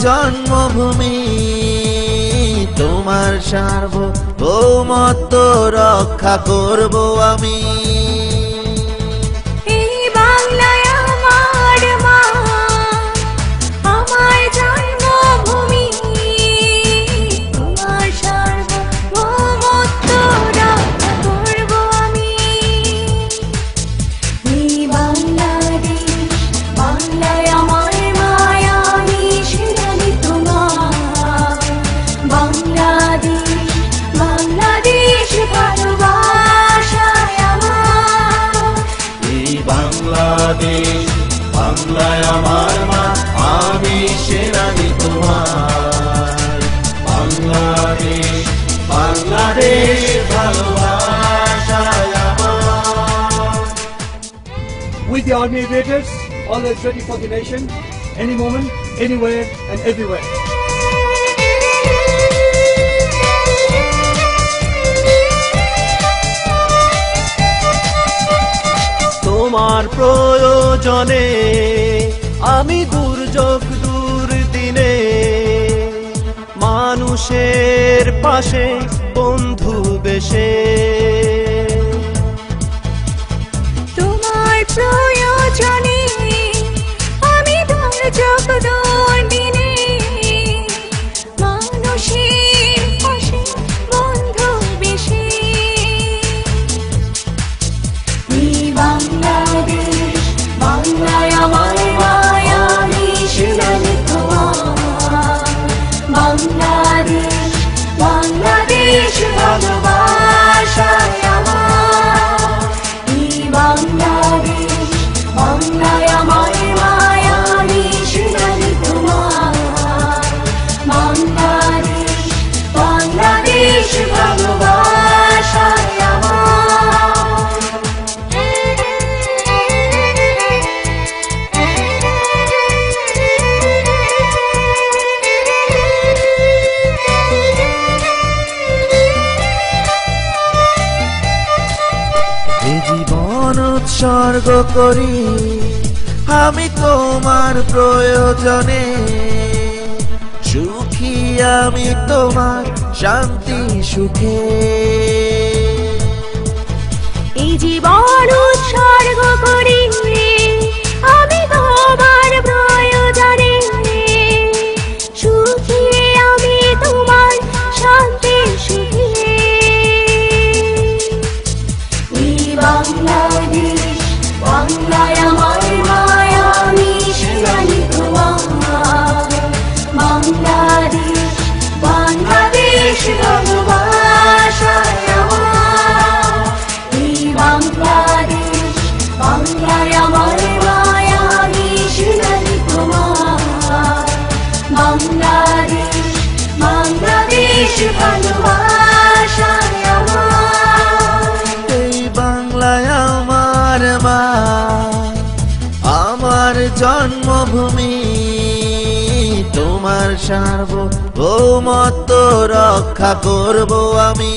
জন্মভূমি, তোমার সার্বভৌমত্ব রক্ষা করব আমি। এই বাংলায় আমার মা, আমার জন্মভূমি, তোমার সার্বভৌমত্ব রক্ষা করব আমি। এই বাংলাদেশ, বাংলায় আমার মায়া, আমি সেনানি তোমার। বাংলাদেশ, বাংলাদেশ ভালোবাসায় আমার। এই বাংলাদেশ, বাংলায় আমার মা, আমি সেনানি তোমার। বাংলাদেশ, বাংলাদেশ ভালোবাসায় আমার। With the Army Aviators, always ready for the nation, any moment, anywhere and everywhere. তোমার প্রয়োজনে আমি দুর্যোগ দুর্দিনে মানুষের পাশে বন্ধু বেশে। তোমার প্রয়োজনে আমি দুর্যোগ দুর্দিনে মানুষের পাশে বন্ধু বেশি। এই বাংলাদেশ, বাংলায় আমার মায়া, আমি সেনানি তোমার। বাংলাদেশ, বাংলাদেশ ভালোবাসায় আমার। এই বাংলাদেশ, বাংলায় আমার মায়া, আমি সেনানি তোমার। বাংলাদেশ, বাংলাদেশ ভালোবাসায় আমার। এই জীবন উৎসর্গ করি আমি তোমার প্রয়োজনে, সুখী আমি তোমার শান্তি সুখে। এই জীবন উৎসর্গ করি আমি তোমার প্রয়োজনে, সুখী আমি তোমার শান্তি সুখে। এই বাংলাদেশ, বাংলায় আমার মায়া, আমি সেনানি তোমার। বাংলাদেশ, বাংলাদেশ ভালোবাসায় আমার। এই বাংলাদেশ, বাংলায় আমার মায়া, আমি সেনানি তোমার। বাংলাদেশ, বাংলাদেশ ভালোবাসায় আমার। এই বাংলায় আমার মা, আমার জন্মভূমি, তোমার সার্বভৌমত্ব রক্ষা করব আমি।